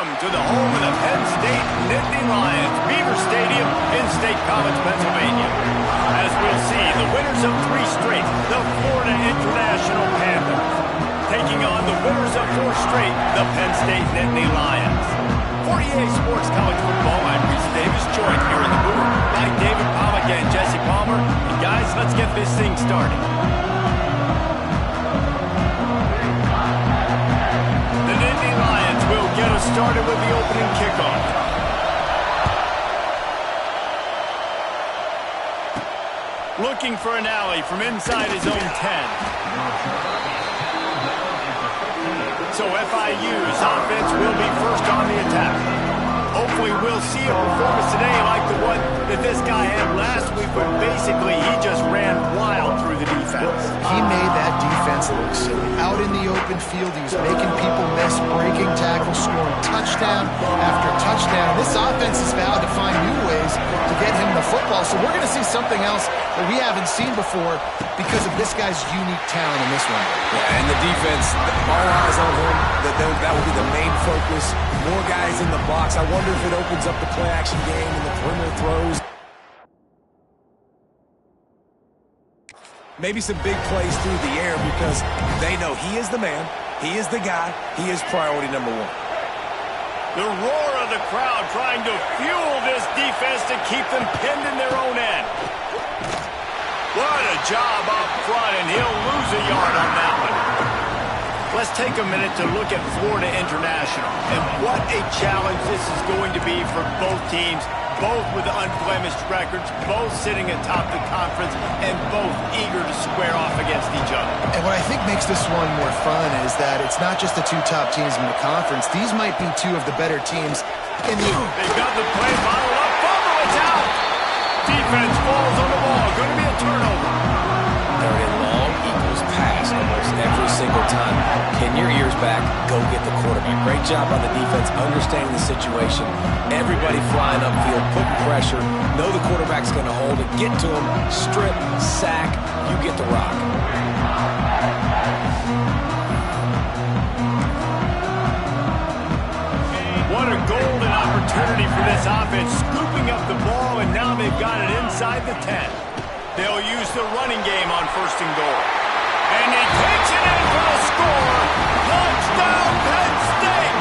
Welcome to the home of the Penn State Nittany Lions, Beaver Stadium in State College, Pennsylvania. As we'll see, the winners of 3 straight, the Florida International Panthers, taking on the winners of 4 straight, the Penn State Nittany Lions. For EA Sports College Football, I'm Reese Davis, joined here in the booth by David Pollack and Jesse Palmer. And guys, let's get this thing started. The Nittany Lions will get us started with the opening kickoff. Looking for an alley from inside his own 10. So FIU's offense will be first on the attack. Hopefully we'll see a performance today like the one that this guy had last week, but basically he just ran wild through the defense. He made that defense look silly. Out in the open field, he was making people miss, breaking tackles, scoring touchdown after touchdown. This offense has vowed to find new ways to get him the football, so we're going to see something else that we haven't seen before because of this guy's unique talent in this one. Yeah, and the defense, all eyes on him. That will be the main focus. More guys in the box. I wonder if it opens up the play-action game and the perimeter throws. Maybe some big plays through the air because they know he is the man, he is the guy, he is priority number 1. The roar of the crowd trying to fuel this defense to keep them pinned in their own end. What a job up front, and he'll lose a yard on that one. Let's take a minute to look at Florida International, and what a challenge this is going to be for both teams, both with unblemished records, both sitting atop the conference, and both eager to square off against each other. And what I think makes this one more fun is that it's not just the 2 top teams in the conference. These might be 2 of the better teams in the... They've got the play bottled up. Fumble, it's out! Defense falls on the ball. Going to be a turnover. Third and long equals pass almost every single time. Pin your ears back, go get the quarterback. Great job on the defense, understanding the situation. Everybody flying upfield, putting pressure. Know the quarterback's going to hold it. Get to him, strip, sack, you get the rock. What a golden opportunity for this offense, scooping up the ball, and now they've got it inside the 10. They'll use the running game on 1st and goal. And he takes it in for the score. Touchdown, Penn State!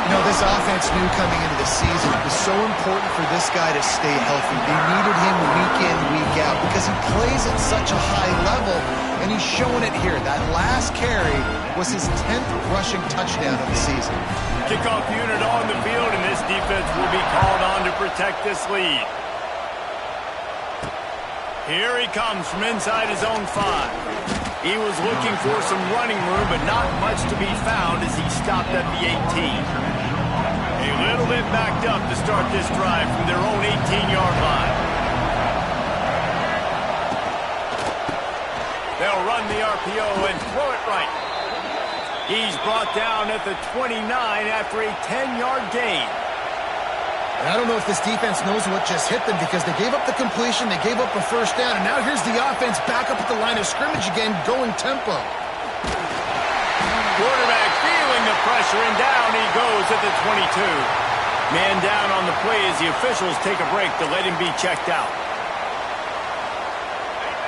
You know, this offense knew coming into the season it was so important for this guy to stay healthy. They needed him week in, week out because he plays at such a high level, and he's showing it here. That last carry was his 10th rushing touchdown of the season. Kickoff unit on the field, and this defense will be called on to protect this lead. Here he comes from inside his own 5. He was looking for some running room, but not much to be found as he stopped at the 18. A little bit backed up to start this drive from their own 18-yard line. They'll run the RPO and throw it right. He's brought down at the 29 after a 10-yard gain. And I don't know if this defense knows what just hit them because they gave up the completion, they gave up a 1st down, and now here's the offense back up at the line of scrimmage again, going tempo. Quarterback feeling the pressure, and down he goes at the 22. Man down on the play as the officials take a break to let him be checked out.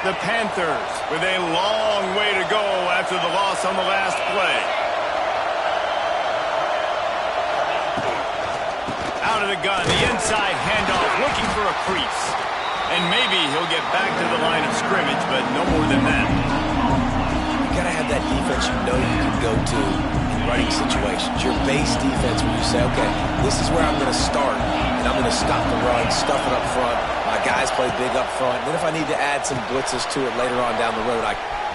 The Panthers with a long way to go after the loss on the last play. Out of the gun, the inside handoff, looking for a crease. And maybe he'll get back to the line of scrimmage, but no more than that. You got to have that defense you know you can go to in running situations. Your base defense where you say, okay, this is where I'm going to start, and I'm going to stop the run, stuff it up front. My guys play big up front. Then if I need to add some blitzes to it later on down the road,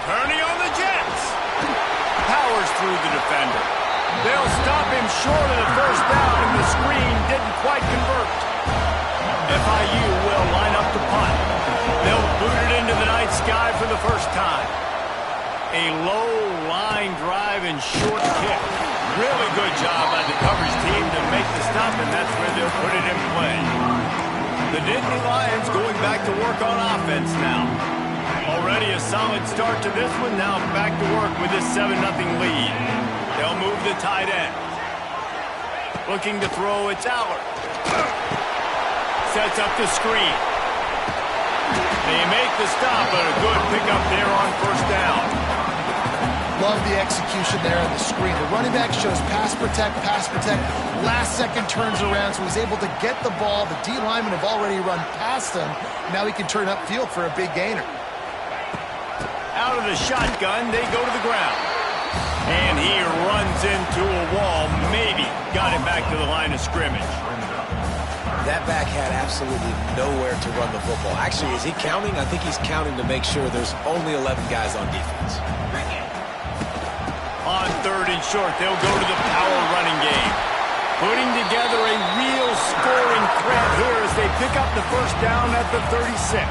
Turning on the Jets. Powers through the defender. They'll stop him short of the 1st down, and the screen didn't quite convert. FIU will line up to punt. They'll boot it into the night sky for the 1st time. A low line drive and short kick. Really good job by the coverage team to make the stop, and that's where they'll put it in play. The Nittany Lions going back to work on offense now. Already a solid start to this one. Now back to work with this 7-0 lead. They'll move the tight end. Looking to throw, it's Aller. Sets up the screen. They make the stop, but a good pickup there on first down. Love the execution there on the screen. The running back shows pass protect. Last second turns around, so he's able to get the ball. The D linemen have already run past him. Now he can turn upfield for a big gainer. Out of the shotgun, they go to the ground. And he runs into a wall. Maybe got it back to the line of scrimmage. That back had absolutely nowhere to run the football. Actually, is he counting? I think he's counting to make sure there's only 11 guys on defense. On third and short, they'll go to the power running game. Putting together a real scoring threat here as they pick up the first down at the 36.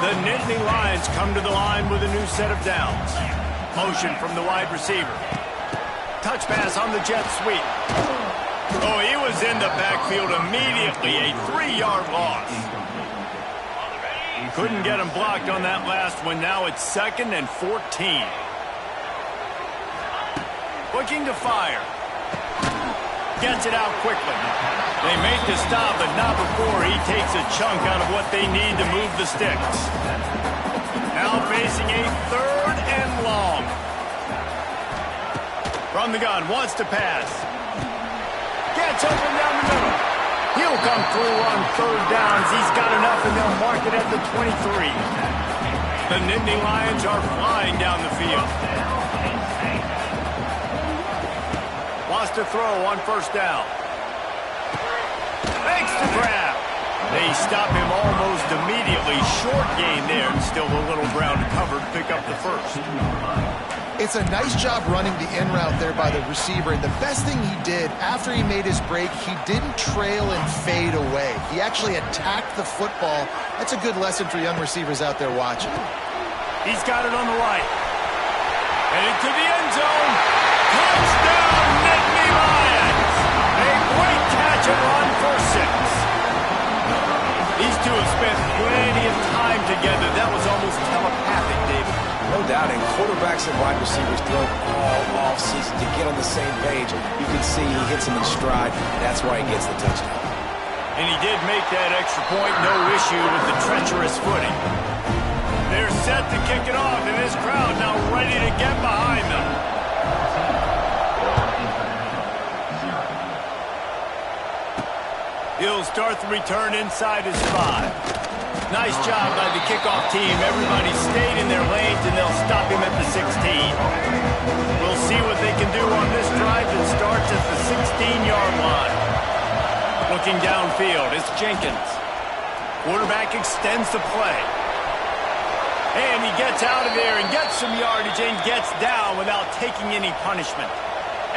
The Nittany Lions come to the line with a new set of downs. Motion from the wide receiver. Touch pass on the jet sweep. Oh, he was in the backfield immediately. A 3-yard loss. Couldn't get him blocked on that last one. Now it's 2nd and 14. Looking to fire. Gets it out quickly. They make the stop, but not before he takes a chunk out of what they need to move the sticks. Now facing a 3rd and long. From the gun, wants to pass. Gets open down the middle. He'll come through on 3rd downs. He's got enough, and they'll mark it at the 23. The Nittany Lions are flying down the field. Wants to throw on first down. Makes the grab. They stop him almost immediately. Short gain there, and still a little ground to cover to pick up the first. It's a nice job running the in route there by the receiver, and the best thing he did after he made his break, he didn't trail and fade away. He actually attacked the football. That's a good lesson for young receivers out there watching. He's got it on the right. Headed to the end zone. Touchdown, Nittany Lions! A great catch and run for 6. These two have spent plenty of time together. That was almost telepathic, David. No doubt, and quarterbacks and wide receivers throw all off-season to get on the same page. You can see he hits him in stride. That's why he gets the touchdown. And he did make that extra point. No issue with the treacherous footing. They're set to kick it off, and this crowd now ready to get behind them. He'll start the return inside his 5. Nice job by the kickoff team. Everybody stayed in their lanes, and they'll stop him at the 16. We'll see what they can do on this drive that starts at the 16-yard line. Looking downfield, it's Jenkins. Quarterback extends the play. And he gets out of there and gets some yardage and gets down without taking any punishment.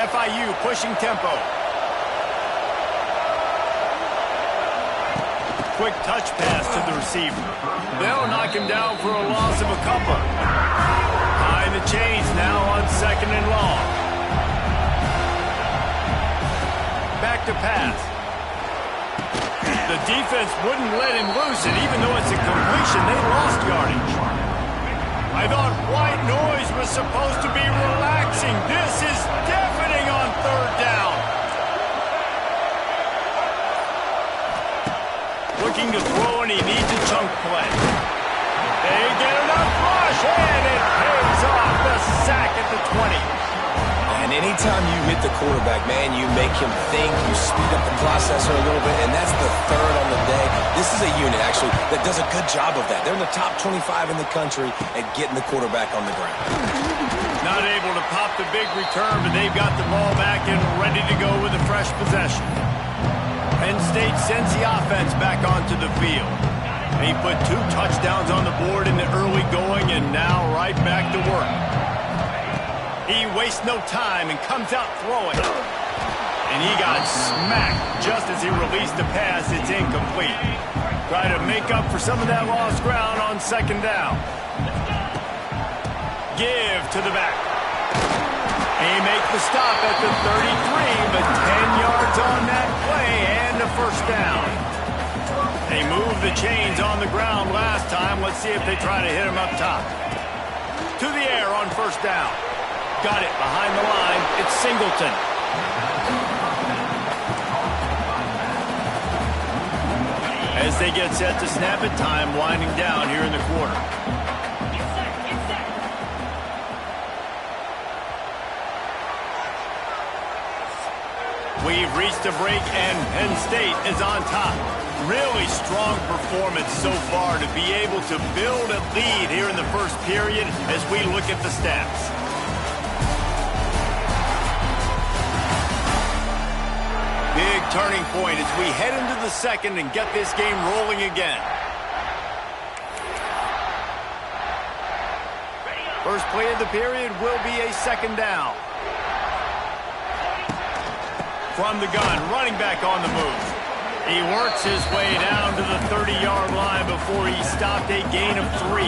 FIU pushing tempo. Quick touch pass to the receiver. They'll knock him down for a loss of a couple. Behind the chains now on 2nd and long. Back to pass. The defense wouldn't let him loose it, even though it's a completion. They lost yardage. I thought white noise was supposed to be relaxing. This is deafening on 3rd down. Looking to throw, and he needs a chunk play. They get enough rush, and it pays off. The sack at the 20. And anytime you hit the quarterback, man, you make him think, you speed up the processor a little bit, and that's the 3rd on the day. This is a unit, actually, that does a good job of that. They're in the top 25 in the country at getting the quarterback on the ground. Not able to pop the big return, but they've got the ball back and ready to go with a fresh possession. Penn State sends the offense back onto the field. They put 2 touchdowns on the board in the early going, and now right back to work. He wastes no time and comes out throwing. And he got smacked just as he released the pass. It's incomplete. Try to make up for some of that lost ground on 2nd down. Give to the back. He makes the stop at the 33, but 10 yards on that play and a first down. They moved the chains on the ground last time. Let's see if they try to hit him up top. To the air on first down. Got it behind the line. It's Singleton. as they get set to snap it, time winding down here in the quarter. We've reached a break, and Penn State is on top. Really strong performance so far to be able to build a lead here in the first period as we look at the stats. Big turning point as we head into the second and get this game rolling again. First play of the period will be a second down. From the gun, running back on the move. He works his way down to the 30-yard line before he stopped a gain of 3.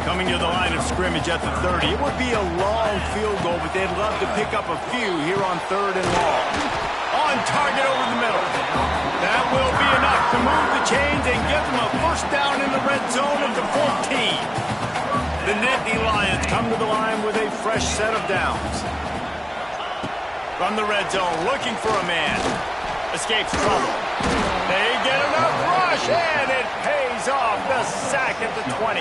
Coming to the line of scrimmage at the 30. It would be a long field goal, but they'd love to pick up a few here on 3rd and long. On target over the middle. That will be enough to move the chains and give them a first down in the red zone of the 14. The Nittany Lions come to the line with a fresh set of downs. From the red zone, looking for a man. Escapes trouble. They get enough rush, and it pays off. The sack at the 20.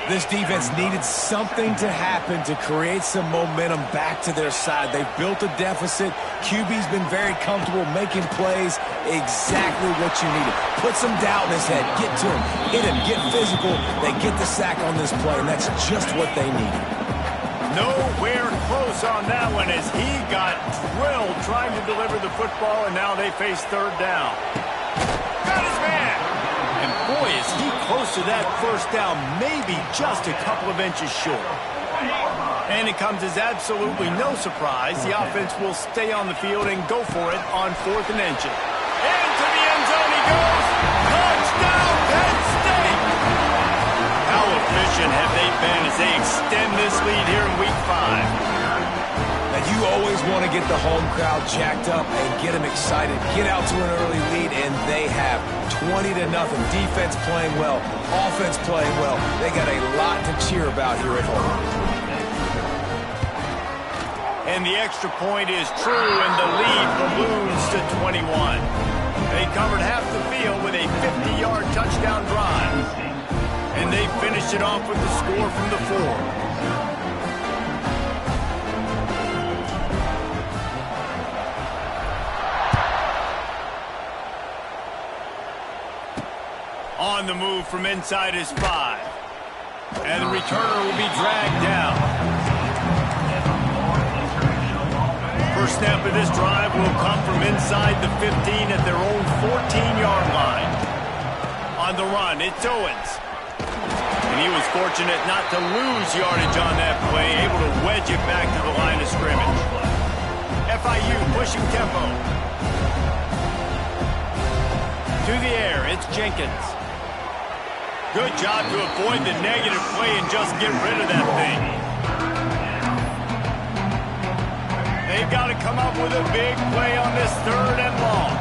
This defense needed something to happen to create some momentum back to their side. They've built a deficit. QB's been very comfortable making plays. Exactly what you needed. Put some doubt in his head. Get to him. Hit him. Get physical. They get the sack on this play, and that's just what they needed. Nowhere close on that one as he got drilled trying to deliver the football, and now they face 3rd down. Got his man! And boy, is he close to that first down, maybe just a couple of inches short. And it comes as absolutely no surprise. The offense will stay on the field and go for it on 4th and inches. Into the end zone he goes! Touchdown, Penn State! How efficient have they been as they extend this lead here in Week 5? Now, you always want to get the home crowd jacked up and get them excited. Get out to an early lead, and they have 20-0. Defense playing well, offense playing well. They got a lot to cheer about here at home. And the extra point is true, and the lead balloons to 21. They covered half the field with a 50-yard touchdown drive. And they finished it off with the score from the 4. On the move from inside his 5. And the returner will be dragged down. First snap of this drive will come from inside the 15 at their own 14-yard line. On the run, it's Owens. And he was fortunate not to lose yardage on that play, able to wedge it back to the line of scrimmage. FIU pushing tempo. To the air, it's Jenkins. Good job to avoid the negative play and just get rid of that thing. They've got to come up with a big play on this 3rd and long.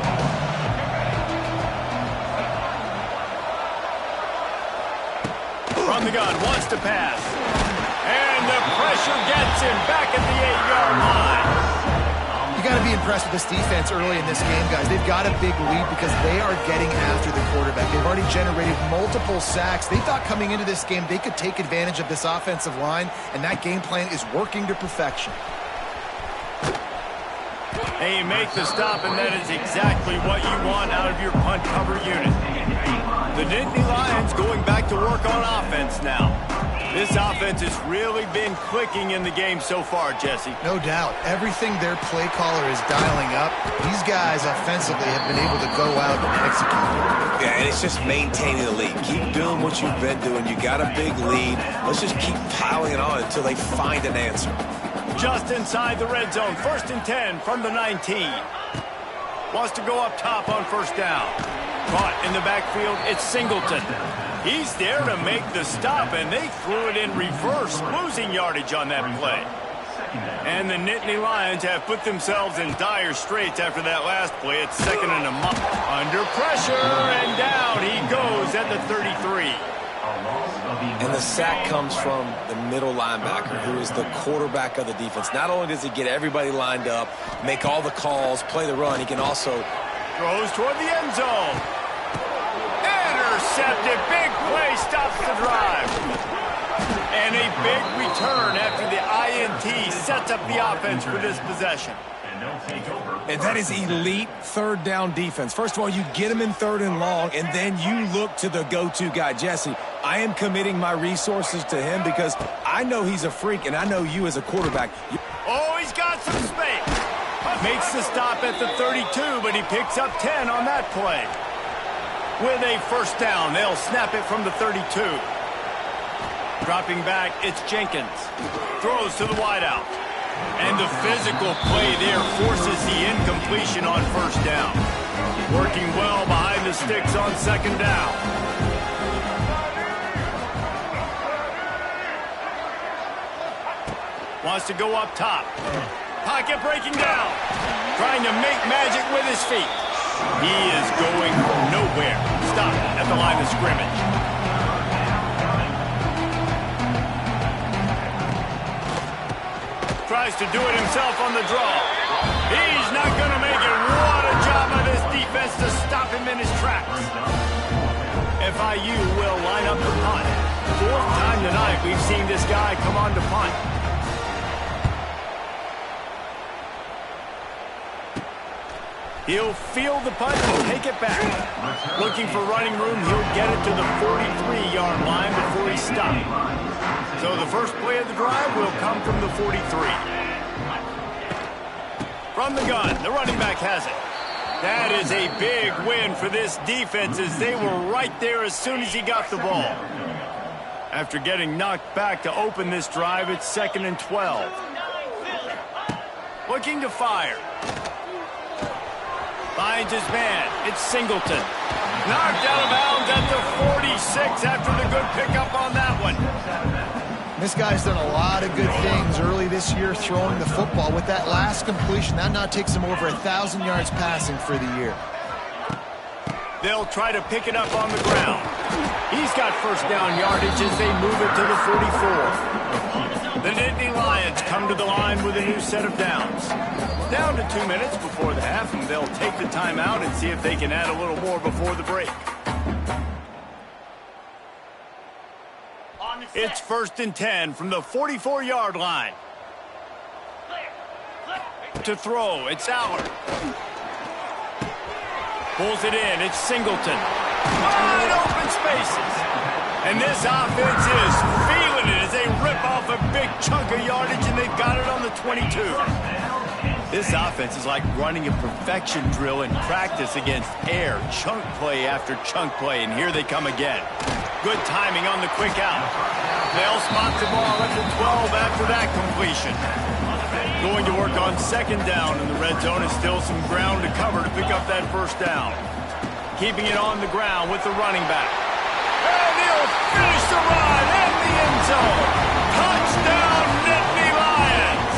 From the gun, wants to pass. And the pressure gets him back at the 8-yard line. You got to be impressed with this defense early in this game, guys. They've got a big lead because they are getting after the quarterback. They've already generated multiple sacks. They thought coming into this game they could take advantage of this offensive line, and that game plan is working to perfection. And you make the stop, and that is exactly what you want out of your punt cover unit. The Nittany Lions going back to work on offense now. This offense has really been clicking in the game so far, Jesse. No doubt. Everything their play caller is dialing up, these guys offensively have been able to go out and execute. Yeah, and it's just maintaining the lead. Keep doing what you've been doing. You got a big lead. Let's just keep piling it on until they find an answer. Just inside the red zone. 1st and 10 from the 19. Wants to go up top on first down. Caught in the backfield, it's Singleton. He's there to make the stop, and they threw it in reverse, losing yardage on that play. And the Nittany Lions have put themselves in dire straits after that last play. It's 2nd and a month. Under pressure, and down he goes at the 33. And the sack comes from the middle linebacker, who is the quarterback of the defense. Not only does he get everybody lined up, make all the calls, play the run, he can also Throws toward the end zone. Intercepted. Big play stops the drive. And a big return after the INT sets up the offense for this possession. And that is elite third down defense. First of all, you get him in third and long, and then you look to the go-to guy. Jesse, I am committing my resources to him because I know he's a freak, and I know you as a quarterback. Oh, he's got some space. Makes the stop at the 32, but he picks up 10 on that play. With a first down, they'll snap it from the 32. Dropping back, it's Jenkins. Throws to the wideout. And the physical play there forces the incompletion on first down. Working well behind the sticks on second down. Wants to go up top. Pocket breaking down. Trying to make magic with his feet. He is going nowhere. Stop at the line of scrimmage. Tries to do it himself on the draw. He's not going to make it. What a job by this defense to stop him in his tracks. FIU will line up the punt. Fourth time tonight we've seen this guy come on to punt. He'll field the punt and take it back. Looking for running room, he'll get it to the 43-yard line before he stops. So the first play of the drive will come from the 43. From the gun, the running back has it. That is a big win for this defense as they were right there as soon as he got the ball. After getting knocked back to open this drive, it's 2nd and 12. Looking to fire. Finds his man. It's Singleton. Knocked out of bounds at the 46 after the good pickup on that one. This guy's done a lot of good things early this year throwing the football. With that last completion, that now takes him over 1,000 yards passing for the year. They'll try to pick it up on the ground. He's got first down yardage as they move it to the 44. The Nittany Lions come to the line with a new set of downs. Down to 2 minutes before the half, and they'll take the timeout and see if they can add a little more before the break. It's 1st and 10 from the 44-yard line. To throw, it's Allard. Pulls it in, it's Singleton. Wide open spaces. And this offense is feeling it as they rip off a big chunk of yardage, and they've got it on the 22. This offense is like running a perfection drill in practice against air. Chunk play after chunk play, and here they come again. Good timing on the quick out. They'll spot the ball at the 12 after that completion. Going to work on second down, and the red zone is still some ground to cover to pick up that first down. Keeping it on the ground with the running back. And he'll finish the run in the end zone. Touchdown, Nittany Lions!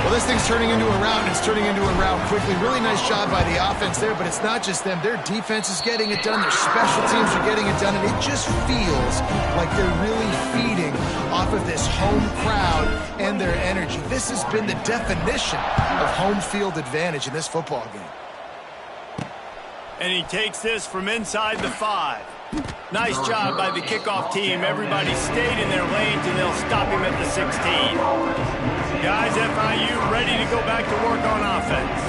Well, this thing's turning into a rout, and it's turning into a rout quickly. Really nice job by the offense there, but it's not just them. Their defense is getting it done. Their special teams are getting it done, and it just feels like they're really feeding off of this home crowd and their energy. This has been the definition of home field advantage in this football game. And he takes this from inside the 5. Nice job by the kickoff team. Everybody stayed in their lanes, and they'll stop him at the 16. Guys, FIU ready to go back to work on offense.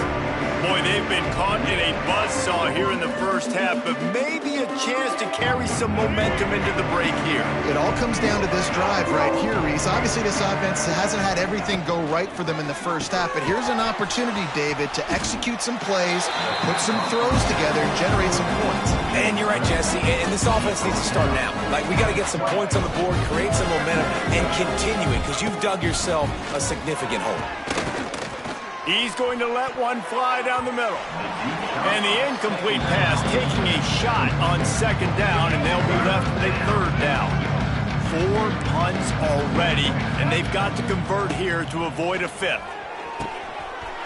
Boy, they've been caught in a buzzsaw here in the first half, but maybe a chance to carry some momentum into the break here. It all comes down to this drive right here, Reese. Obviously, this offense hasn't had everything go right for them in the first half, but here's an opportunity, David, to execute some plays, put some throws together, and generate some points. And you're right, Jesse, and this offense needs to start now. Like, we got to get some points on the board, create some momentum, and continue it, because you've dug yourself a significant hole. He's going to let one fly down the middle. And the incomplete pass taking a shot on second down, and they'll be left with a third down. 4 punts already, and they've got to convert here to avoid a fifth.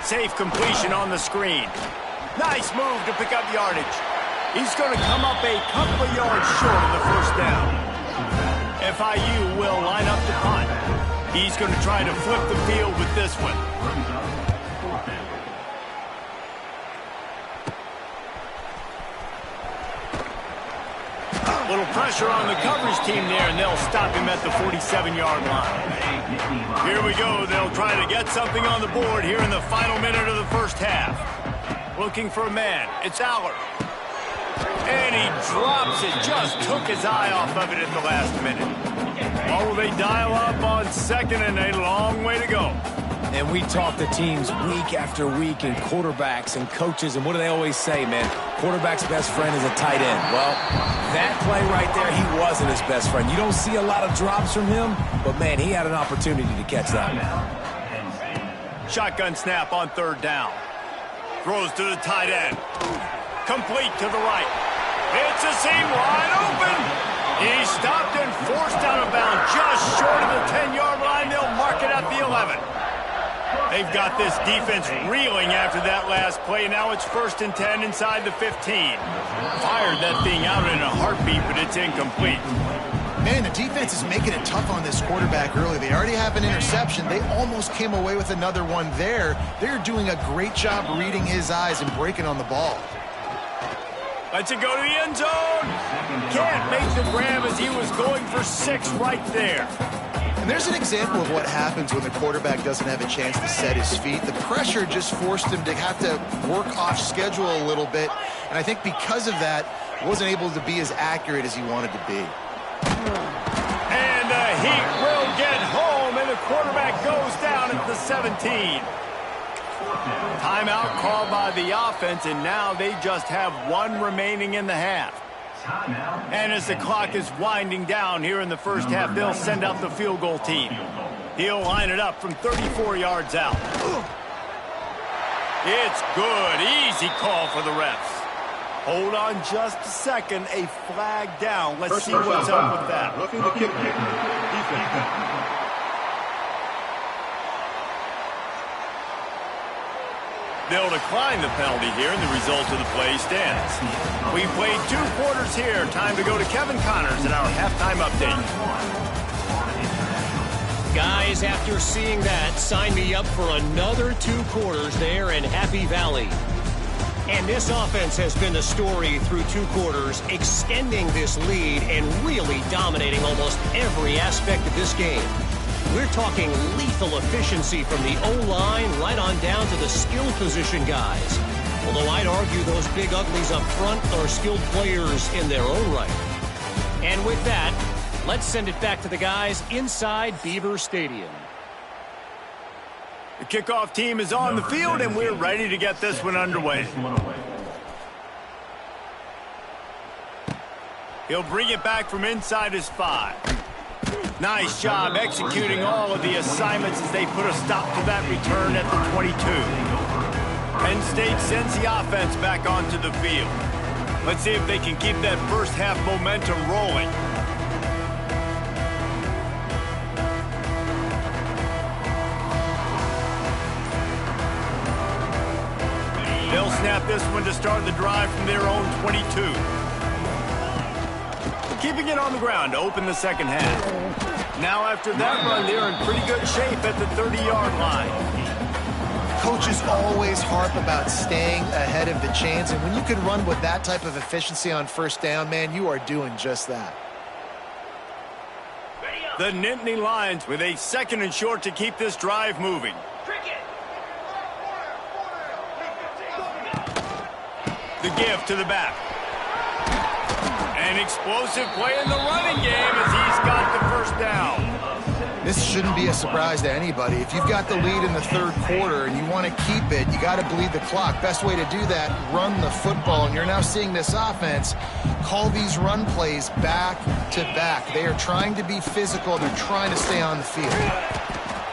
Safe completion on the screen. Nice move to pick up yardage. He's going to come up a couple of yards short of the first down. FIU will line up the punt. He's going to try to flip the field with this one. Little pressure on the coverage team there, and they'll stop him at the 47-yard line. Here we go. They'll try to get something on the board here in the final minute of the first half. Looking for a man. It's Aller. And he drops it. Just took his eye off of it at the last minute. Oh, they dial up on second, and a long way to go. And we talk to teams week after week, and quarterbacks and coaches, and what do they always say, man? Quarterback's best friend is a tight end. Well, that play right there, he wasn't his best friend. You don't see a lot of drops from him, but, man, he had an opportunity to catch that. Shotgun snap on third down. Throws to the tight end. Complete to the right. It's a seam wide open. He stopped and forced out of bounds just short of the 10-yard line. They'll mark it at the 11. They've got this defense reeling after that last play. Now it's 1st and 10 inside the 15. Fired that thing out in a heartbeat, but it's incomplete. Man, the defense is making it tough on this quarterback early. They already have an interception. They almost came away with another one there. They're doing a great job reading his eyes and breaking on the ball. Lets it go to the end zone. Can't make the grab as he was going for 6 right there. And there's an example of what happens when the quarterback doesn't have a chance to set his feet. The pressure just forced him to have to work off schedule a little bit. And I think because of that, wasn't able to be as accurate as he wanted to be. And the Heat will get home, and the quarterback goes down at the 17. Timeout called by the offense, and now they just have 1 remaining in the half. And as the clock is winding down here in the first half, they'll send out the field goal team. He'll line it up from 34 yards out. It's good. Easy call for the refs. Hold on just a second. A flag down. Let's see what's up with that. Roughing the kick. Defense. They'll decline the penalty here, and the result of the play stands. We've played 2 quarters here. Time to go to Kevin Connors in our halftime update. Guys, after seeing that, sign me up for another 2 quarters there in Happy Valley. And this offense has been the story through 2 quarters, extending this lead and really dominating almost every aspect of this game. We're talking lethal efficiency from the O-line right on down to the skill position guys. Although I'd argue those big uglies up front are skilled players in their own right. And with that, let's send it back to the guys inside Beaver Stadium. The kickoff team is on the field, and we're ready to get this one underway. He'll bring it back from inside his 5. Nice job executing all of the assignments as they put a stop to that return at the 22. Penn State sends the offense back onto the field. Let's see if they can keep that first half momentum rolling. They'll snap this one to start the drive from their own 22. Keeping it on the ground to open the second half. Now after that run, they're in pretty good shape at the 30-yard line. Coaches always harp about staying ahead of the chains, and when you can run with that type of efficiency on first down, man, you are doing just that. The Nittany Lions with a 2nd and short to keep this drive moving. The give to the back. An explosive play in the running game as he's got the first down. This shouldn't be a surprise to anybody. If you've got the lead in the 3rd quarter and you want to keep it, you got to bleed the clock. Best way to do that, run the football. And you're now seeing this offense call these run plays back to back. They are trying to be physical. They're trying to stay on the field.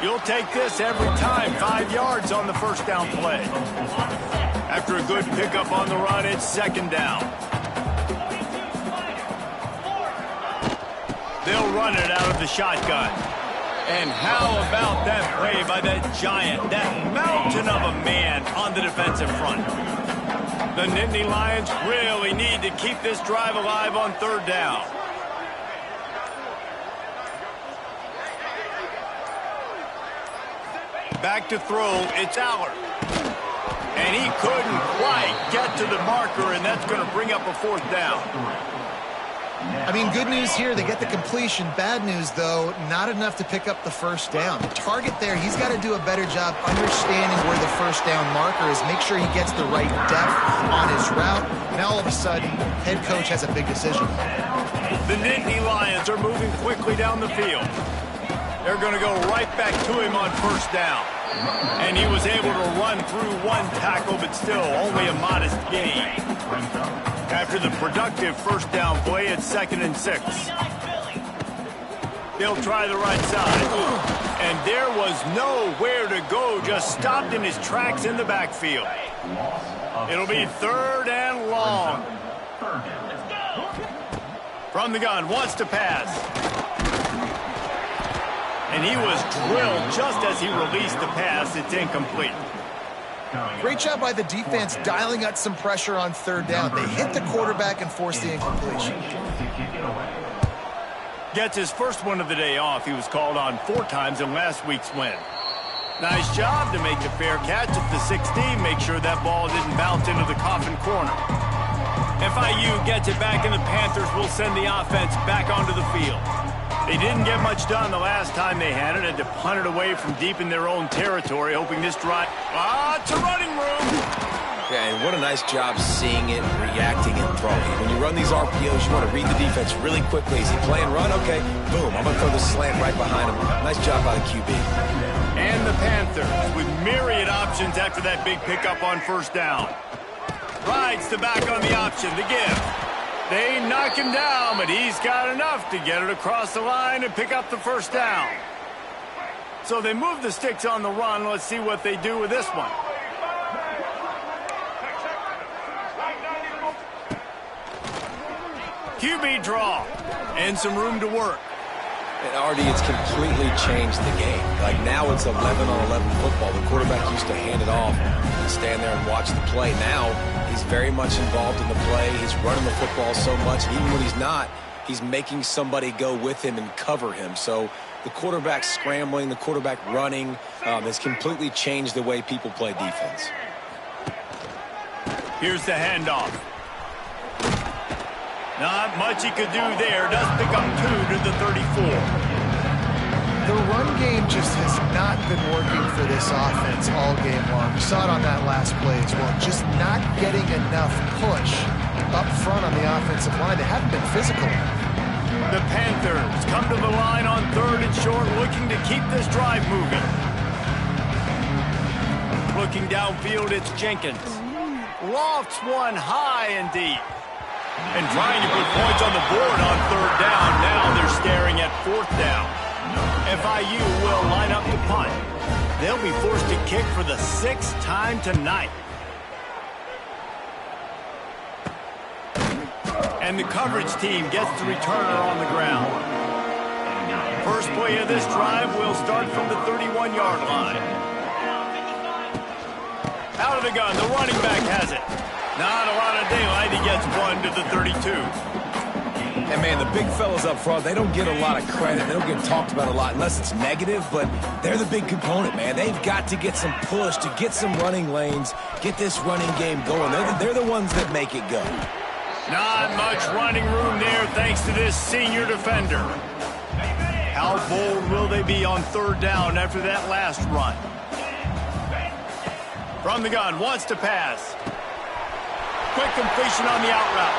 You'll take this every time. 5 yards on the first down play. After a good pickup on the run, it's 2nd down. They'll run it out of the shotgun. And how about that play by that giant, that mountain of a man on the defensive front? The Nittany Lions really need to keep this drive alive on 3rd down. Back to throw, it's Aller. And he couldn't quite get to the marker, and that's going to bring up a 4th down. I mean, good news here, they get the completion. Bad news, though, not enough to pick up the first down. The target there, he's got to do a better job understanding where the first down marker is, make sure he gets the right depth on his route. Now, all of a sudden, head coach has a big decision. The Nittany Lions are moving quickly down the field. They're going to go right back to him on first down. And he was able to run through one tackle, but still only a modest gain. After the productive first down play, it's 2nd and 6. They'll try the right side. And there was nowhere to go, just stopped in his tracks in the backfield. It'll be 3rd and long. From the gun, wants to pass. And he was drilled just as he released the pass. It's incomplete. Great job by the defense dialing up some pressure on 3rd down. They hit the quarterback and forced the incompletion. Gets his first one of the day off. He was called on 4 times in last week's win. Nice job to make the fair catch at the 16. Make sure that ball didn't bounce into the coffin corner. FIU gets it back, and the Panthers will send the offense back onto the field. They didn't get much done the last time they had it. Had to punt it away from deep in their own territory, hoping this drive... to running room! Yeah, and what a nice job seeing it, reacting, and throwing. When you run these RPOs, you want to read the defense really quickly. Is he playing run? Okay, boom, I'm going to throw the slant right behind him. Nice job by the QB. And the Panthers with myriad options after that big pickup on first down. Rides to back on the option, the give. They knock him down, but he's got enough to get it across the line and pick up the first down. So they move the sticks on the run. Let's see what they do with this one. QB draw and some room to work. And RD, it's completely changed the game. Like now it's 11-on-11 football. The quarterback used to hand it off and stand there and watch the play. Now he's very much involved in the play. He's running the football so much. And even when he's not, he's making somebody go with him and cover him. So the quarterback scrambling, the quarterback running has completely changed the way people play defense. Here's the handoff. Not much he could do there. Does pick up 2 to the 34. The run game just has not been working for this offense all game long. We saw it on that last play as well. Just not getting enough push up front on the offensive line. They haven't been physical. The Panthers come to the line on 3rd and short, looking to keep this drive moving. Looking downfield, it's Jenkins. Lofts one high and deep. And trying to put points on the board on 3rd down. Now they're staring at 4th down. FIU will line up to punt. They'll be forced to kick for the 6th time tonight. And the coverage team gets the returner on the ground. First play of this drive will start from the 31-yard line. Out of the gun, the running back has it. Not a lot of daylight. He gets 1 to the 32. And, man, the big fellas up front, they don't get a lot of credit. They don't get talked about a lot unless it's negative, but they're the big component, man. They've got to get some push, to get some running lanes, get this running game going. They're the ones that make it go. Not much running room there thanks to this senior defender. How bold will they be on 3rd down after that last run? From the gun, wants to pass. Quick completion on the out route.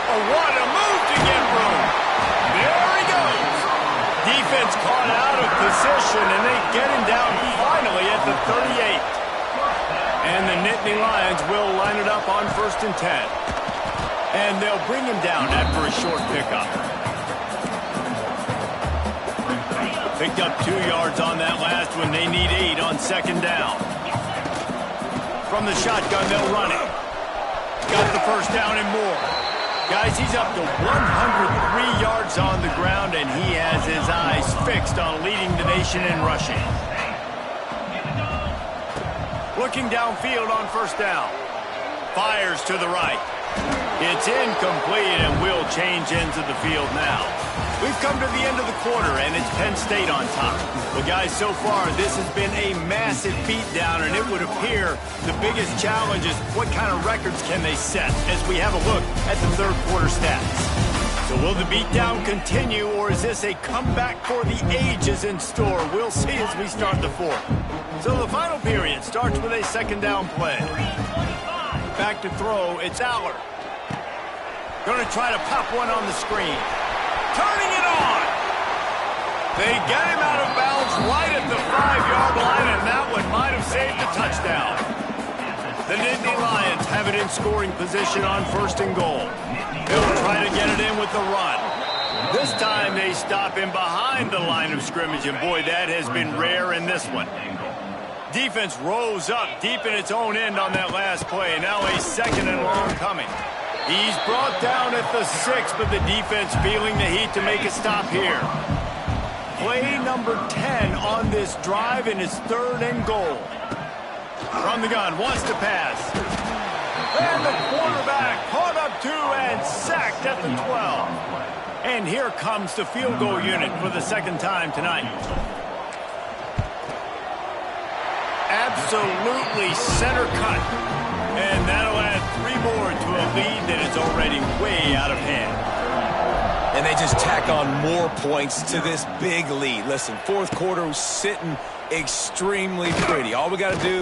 Oh, what a move to get room. There he goes. Defense caught out of position, and they get him down finally at the 38. And the Nittany Lions will line it up on 1st and 10. And they'll bring him down after a short pickup. Picked up 2 yards on that last one. They need 8 on 2nd down. From the shotgun, they'll run it. Got the first down and more. Guys, he's up to 103 yards on the ground, and he has his eyes fixed on leading the nation in rushing. Looking downfield on 1st down. Fires to the right. It's incomplete, and will change ends of the field now. We've come to the end of the quarter, and it's Penn State on top. Well, guys, so far, this has been a massive beatdown, and it would appear the biggest challenge is what kind of records can they set as we have a look at the 3rd quarter stats. So will the beatdown continue, or is this a comeback for the ages in store? We'll see as we start the fourth. So the final period starts with a second down play. Back to throw, it's Aller. Going to try to pop one on the screen. Turning it on. They get him out of bounds right at the 5-yard line, and that one might have saved a touchdown. The Nittany Lions have it in scoring position on 1st and goal. They'll try to get it in with the run. This time they stop him behind the line of scrimmage, and boy, that has been rare in this one. Defense rose up deep in its own end on that last play. Now a second and long coming. He's brought down at the 6, but the defense feeling the heat to make a stop here. Play number 10 on this drive, and it's 3rd and goal. From the gun, wants to pass. And the quarterback caught up to and sacked at the 12. And here comes the field goal unit for the second time tonight. Absolutely center cut. And that'll add 3 more to a lead that is already way out of hand. And they just tack on more points to this big lead. Listen, 4th quarter was sitting extremely pretty. All we got to do,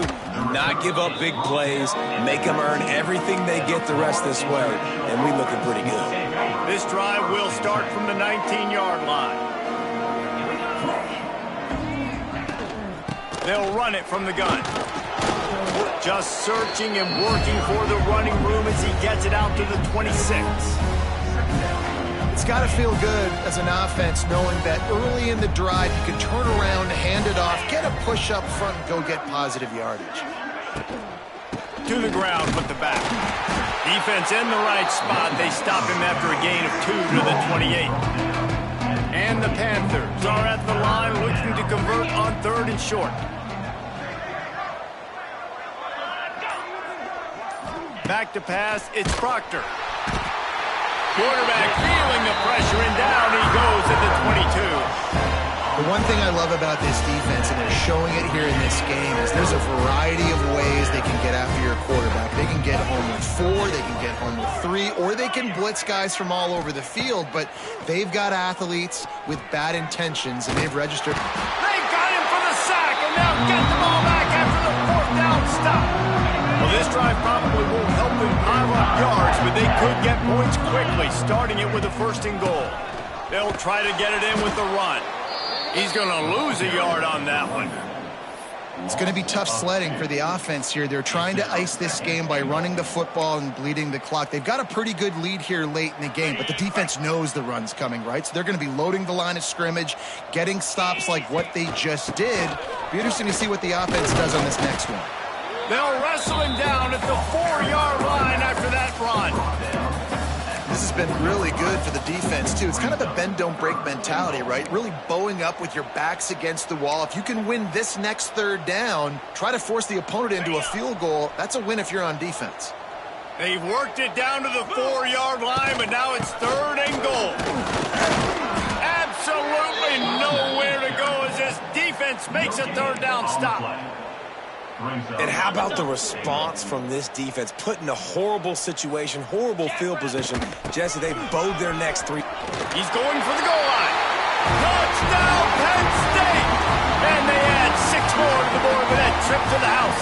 not give up big plays, make them earn everything they get the rest of this way, and we looking pretty good. This drive will start from the 19-yard line. They'll run it from the gun. Just searching and working for the running room as he gets it out to the 26. It's got to feel good as an offense knowing that early in the drive you can turn around, hand it off, get a push up front, and go get positive yardage. To the ground with the back. Defense in the right spot. They stop him after a gain of 2 to the 28. And the Panthers are at the line looking to convert on 3rd and short. Back to pass, it's Proctor. Quarterback feeling the pressure, and down he goes at the 22. The one thing I love about this defense, and they're showing it here in this game, is there's a variety of ways they can get after your quarterback. They can get home with 4, they can get home with 3, or they can blitz guys from all over the field, but they've got athletes with bad intentions, and they've registered. They've got him for the sack, and now get the ball back after the 4th down stop. Well, this drive probably won't help them pile up yards, but they could get points quickly, starting it with a 1st and goal. They'll try to get it in with the run. He's going to lose a yard on that one. It's going to be tough sledding for the offense here. They're trying to ice this game by running the football and bleeding the clock. They've got a pretty good lead here late in the game, but the defense knows the run's coming, right? So they're going to be loading the line of scrimmage, getting stops like what they just did. Be interesting to see what the offense does on this next one. They'll wrestle him down at the 4-yard line after that run. This has been really good for the defense, too. It's kind of the bend-don't-break mentality, right? Really bowing up with your backs against the wall. If you can win this next 3rd down, try to force the opponent into a field goal. That's a win if you're on defense. They've worked it down to the 4-yard line, but now it's 3rd and goal. Absolutely nowhere to go as this defense makes a 3rd down stop. And how about the response from this defense? Put in a horrible situation, horrible field position. Jesse, they bowed their next 3. He's going for the goal line. Touchdown, Penn State! And they add 6 more to the board with that trip to the house.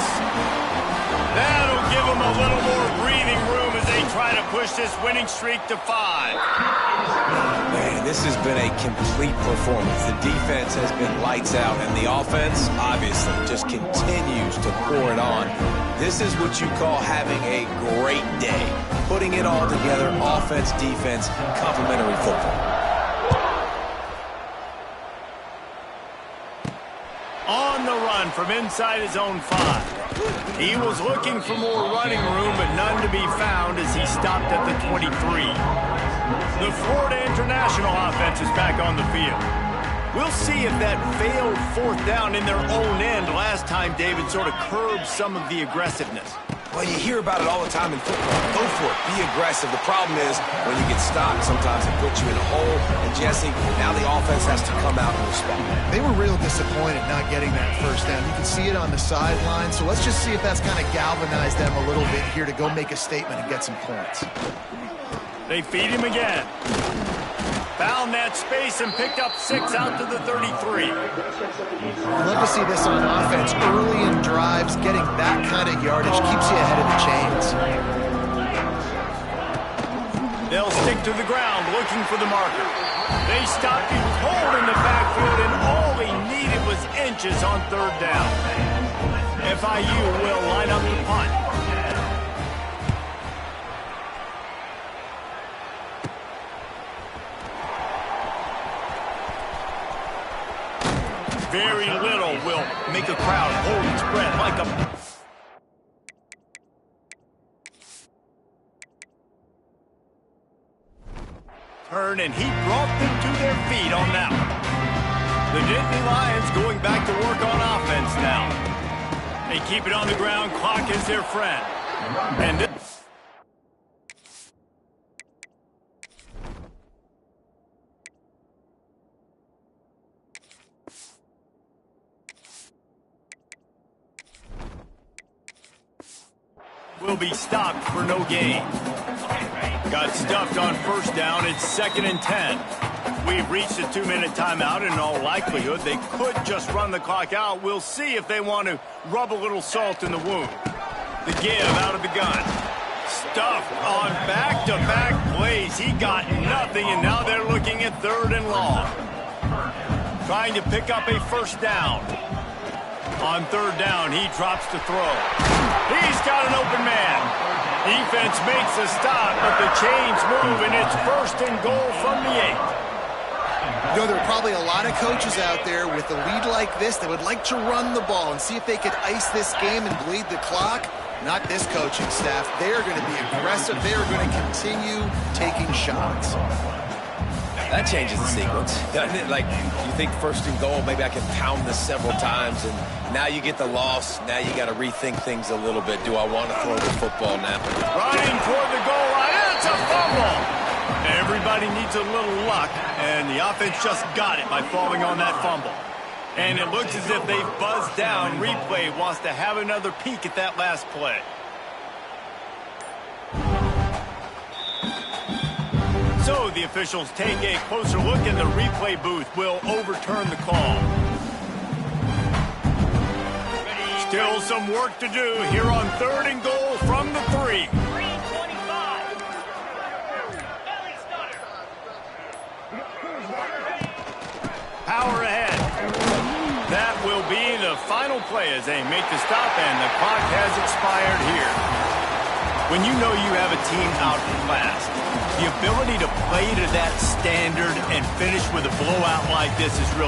That'll give them a little more breathing room as they try to push this winning streak to 5. Man, this has been a complete performance. The defense has been lights out, and the offense, obviously, just continues to pour it on. This is what you call having a great day. Putting it all together, offense, defense, complementary football. On the run from inside his own 5. He was looking for more running room, but none to be found as he stopped at the 23. The Florida International offense is back on the field. We'll see if that failed 4th down in their own end last time, David, sort of curbed some of the aggressiveness. Well, you hear about it all the time in football. Go for it. Be aggressive. The problem is when you get stopped, sometimes it puts you in a hole. And, Jesse, now the offense has to come out and respond. They were real disappointed not getting that 1st down. You can see it on the sideline. So let's just see if that's kind of galvanized them a little bit here to go make a statement and get some points. They feed him again. Found that space and picked up 6 out to the 33. I'd love to see this on offense. Early in drives, getting that kind of yardage keeps you ahead of the chains. They'll stick to the ground looking for the marker. They stopped him cold in the backfield, and all he needed was inches on 3rd down. FIU will line up the punt. Very little will make a crowd hold its breath like a... Turn, and he brought them to their feet on that one. The Nittany Lions going back to work on offense now. They keep it on the ground. Clock is their friend. And this... will be stopped for no gain. Got stuffed on 1st down. It's 2nd and 10. We've reached a 2-minute timeout. In all likelihood, they could just run the clock out. We'll see if they want to rub a little salt in the wound. The give out of the gun. Stuffed on back-to-back plays. He got nothing, and now they're looking at 3rd and long. Trying to pick up a 1st down. On 3rd down, he drops to throw. He's got an open man. Defense makes a stop, but the chains move, and it's 1st and goal from the 8. You know, there are probably a lot of coaches out there with a lead like this that would like to run the ball and see if they could ice this game and bleed the clock. Not this coaching staff. They are going to be aggressive. They are going to continue taking shots. That changes the sequence, doesn't it? Like, you think 1st and goal, maybe I can pound this several times, and now you get the loss. Now you got to rethink things a little bit. Do I want to throw the football now? Running toward the goal line. It's a fumble. Everybody needs a little luck, and the offense just got it by falling on that fumble. And it looks as if they've buzzed down. Replay wants to have another peek at that last play. So the officials take a closer look, and the replay booth will overturn the call. Still some work to do here on 3rd and goal from the 3. Power ahead. That will be the final play as they make the stop, and the clock has expired here. When you know you have a team outclassed, the ability to play to that standard and finish with a blowout like this is really